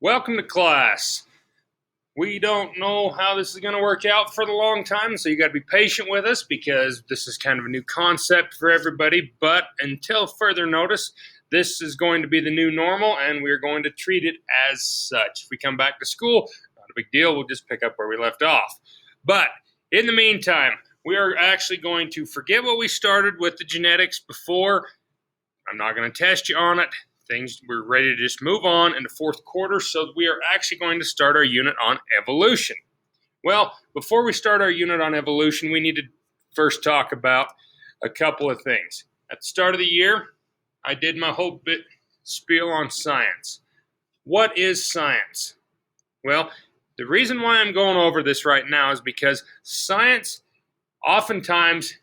Welcome to class. We don't know how this is going to work out for the long time, so you got to be patient with us because this is kind of a new concept for everybody. But until further notice, this is going to be the new normal, and we're going to treat it as such. If we come back to school, not a big deal. We'll just pick up where we left off. But in the meantime, we are actually going to forget what we started with the genetics before. I'm not going to test you on it. We're ready to just move on in the fourth quarter, so we are actually going to start our unit on evolution. Well, before we start our unit on evolution, we need to first talk about a couple of things. At the start of the year, I did my whole spiel on science. What is science? Well, the reason why I'm going over this right now is because science oftentimes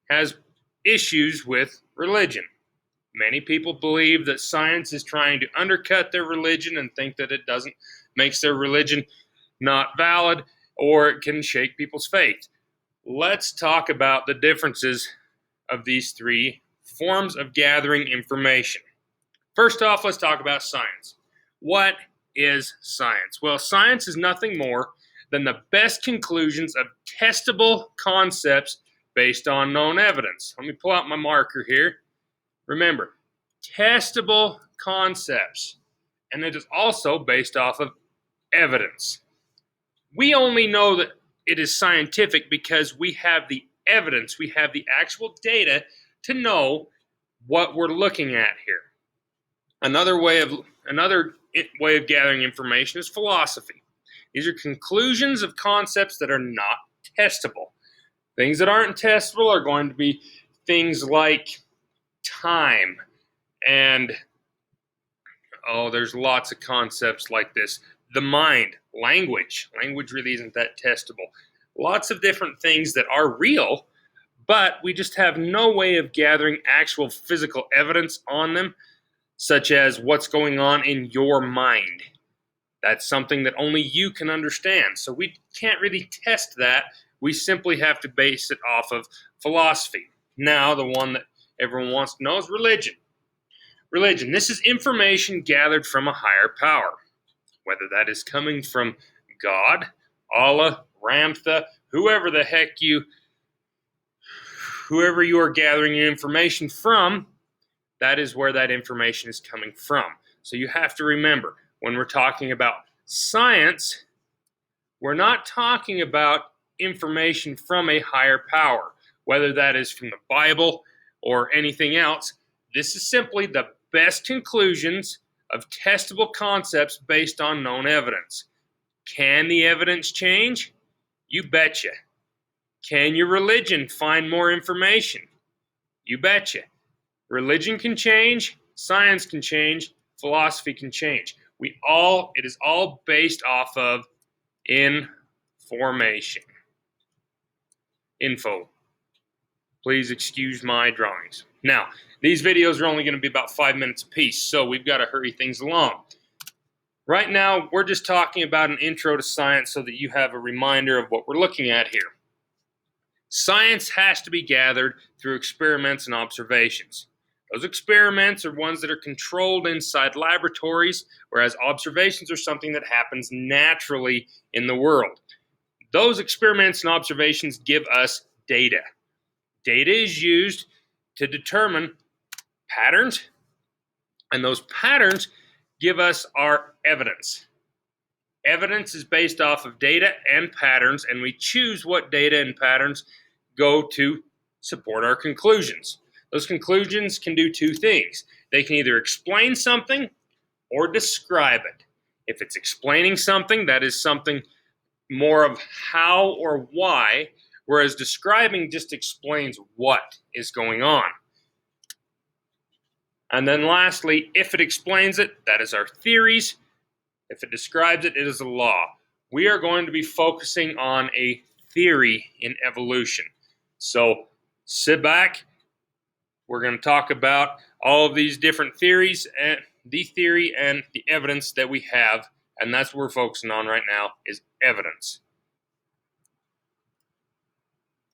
has issues with religion. Many people believe that science is trying to undercut their religion and think that it makes their religion not valid, or it can shake people's faith. Let's talk about the differences of these three forms of gathering information. First off, let's talk about science. What is science? Well, science is nothing more than the best conclusions of testable concepts based on known evidence. Let me pull out my marker here. Remember, testable concepts, and it is also based off of evidence. We only know that it is scientific because we have the evidence, we have the actual data to know what we're looking at here. Another way of gathering information is philosophy. These are conclusions of concepts that are not testable. Things that aren't testable are going to be things like time, and there's lots of concepts like this. The mind, language really isn't that testable. Lots of different things that are real, but we just have no way of gathering actual physical evidence on them, such as what's going on in your mind. That's something that only you can understand, so we can't really test that. We simply have to base it off of philosophy. Now, the one that everyone wants to know is religion. Religion, this is information gathered from a higher power, whether that is coming from God, Allah, Ramtha, whoever you are gathering your information from, that is where that information is coming from. So you have to remember, when we're talking about science, we're not talking about information from a higher power, whether that is from the Bible or anything else. This is simply the best conclusions of testable concepts based on known evidence. Can the evidence change? You betcha. Can your religion find more information? You betcha. Religion can change, science can change, philosophy can change. It is all based off of information. Info. Please excuse my drawings. Now, these videos are only going to be about 5 minutes apiece, so we've got to hurry things along. Right now, we're just talking about an intro to science so that you have a reminder of what we're looking at here. Science has to be gathered through experiments and observations. Those experiments are ones that are controlled inside laboratories, whereas observations are something that happens naturally in the world. Those experiments and observations give us data. Data is used to determine patterns, and those patterns give us our evidence. Evidence is based off of data and patterns, and we choose what data and patterns go to support our conclusions. Those conclusions can do two things. They can either explain something or describe it. If it's explaining something, that is something more of how or why, whereas describing just explains what is going on. And then lastly, if it explains it, that is our theories. If it describes it, it is a law. We are going to be focusing on a theory in evolution. So sit back. We're going to talk about all of these different theories and the theory and the evidence that we have. And that's what we're focusing on right now is evidence.